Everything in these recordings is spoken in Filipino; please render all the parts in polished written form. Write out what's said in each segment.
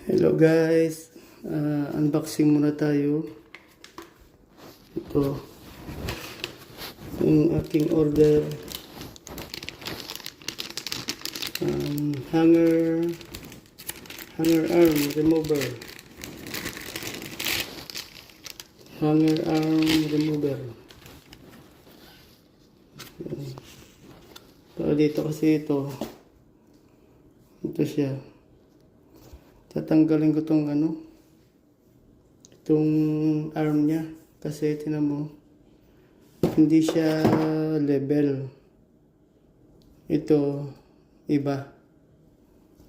Hello guys, unboxing muna tayo. Ito yung aking order. Hanger arm remover. Hanger arm remover. Pero dito kasi ito siya. Tatanggalin ko itong itong arm niya kasi tinan mo hindi siya level. Ito iba,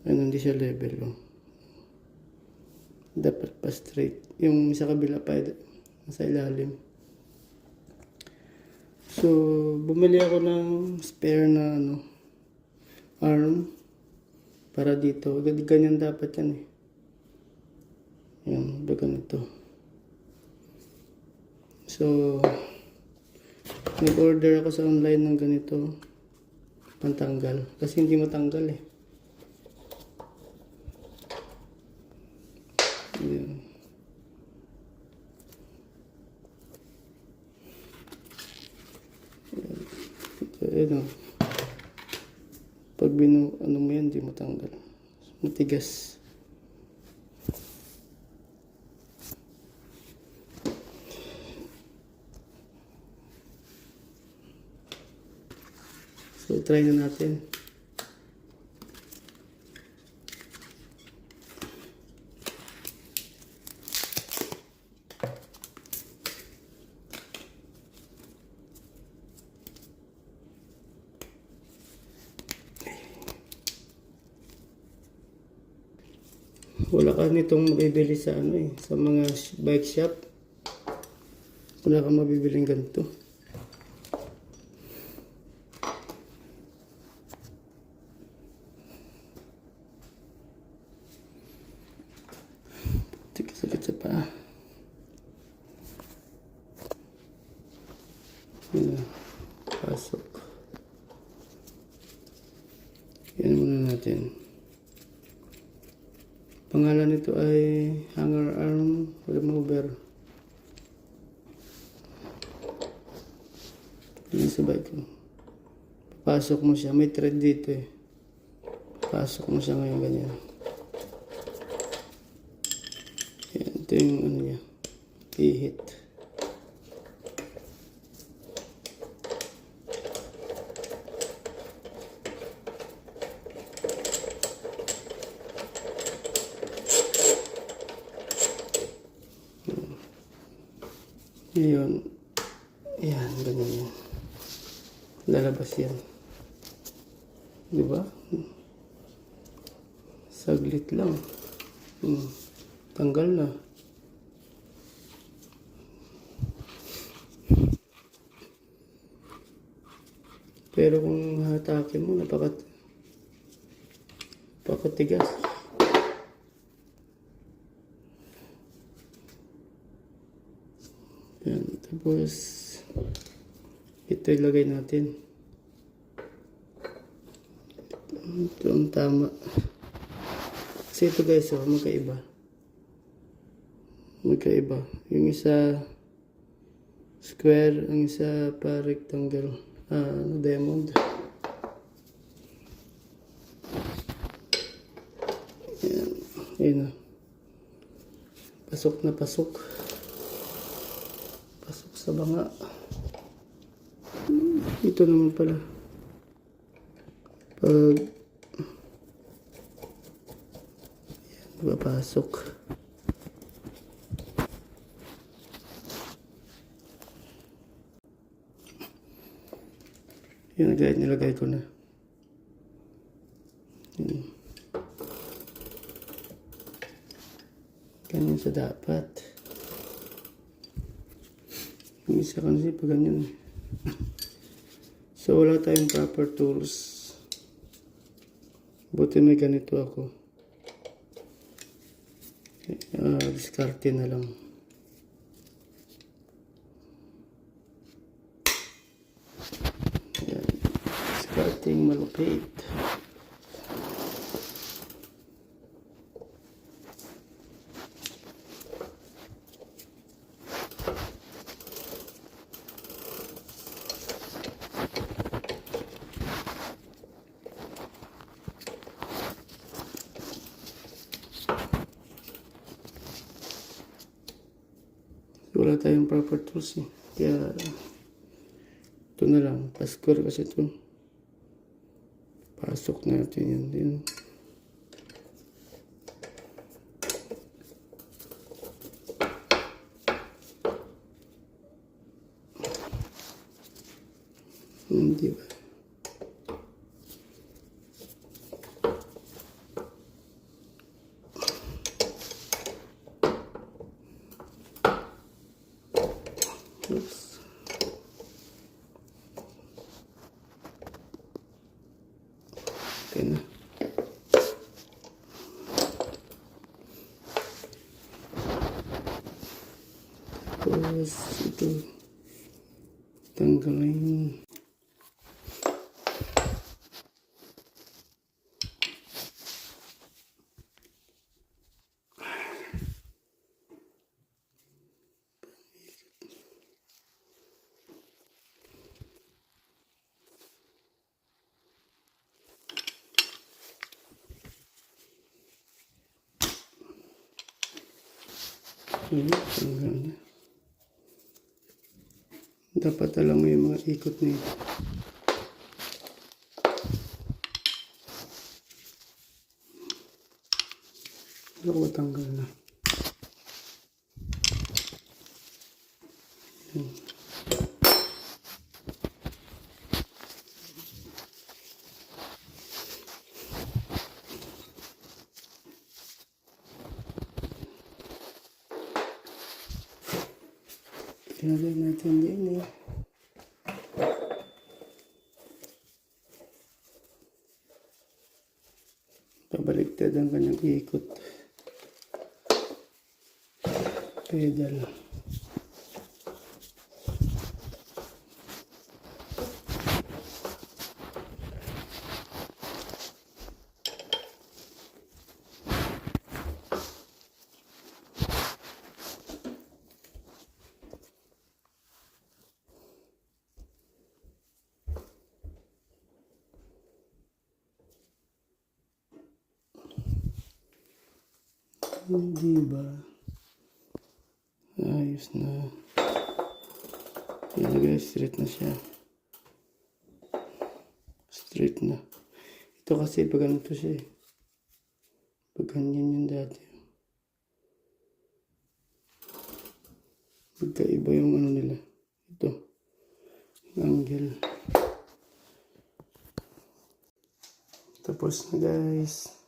hindi siya level, oh. Dapat pa straight, yung sa kabila pa sa ilalim. So bumili ako ng spare na arm para dito. Ganyan dapat yan eh. Yan, ganito. So, nag-order ako sa online ng ganito. Pantanggal. Kasi hindi matanggal eh. Yan. Ayan o. Pag mo yan, hindi matanggal. Matigas. So, try na natin. Wala ka nitong mabibili sa sa mga bike shop. Wala kang mabibiling ganito. Sakit sa paa. Pasok. Yan muna natin. Pangalan nito ay hanger arm remover. Yan sa bike ko. Papasok mo siya. May thread dito eh. Papasok mo siya ngayon ganyan. Yan. Ito yung niya. I-hit. Ngayon, yan, ganyan yan. Lalabas yan. Diba? Saglit lang. Tanggal na. Pero kung hatakin mo, napakatigas. Yan, tapos ito ilagay natin. Ito ang tama. Kasi ito guys, magkaiba. Yung isa square, ang isa pa rectangle. Diamond. Yan. Ayun na. Pasok na pasok. Pasok sa banga. Ito naman pala. Pag yan, papasok. Yan, nilagay ko na. Yan. Ganyan sa dapat. Yung isa kasi pa ganyan. So wala tayong proper tools. Buti may ganito ako. Diskarte na lang. Yan. Diskarting malupit. wala tayong proper tools eh. Kaya ito na lang. Pa-square kasi ito. Pasok natin yan din. Hindi ba? Oops. Okay na. Tapos ito. Tanggalin. Tanggal na. Dapat alam mo yung mga ikot nito. Ako tanggal na. Ilagay natin din eh. Pabaliktad ang kanyang ikot. Pedal. Hindi ba? Ayos na. Yan guys, straight na siya. Straight na. Ito kasi pag ganito siya eh. Pag ganyan yung dati. Magkaiba yung ano nila. Ito. Yung angle. Tapos na guys.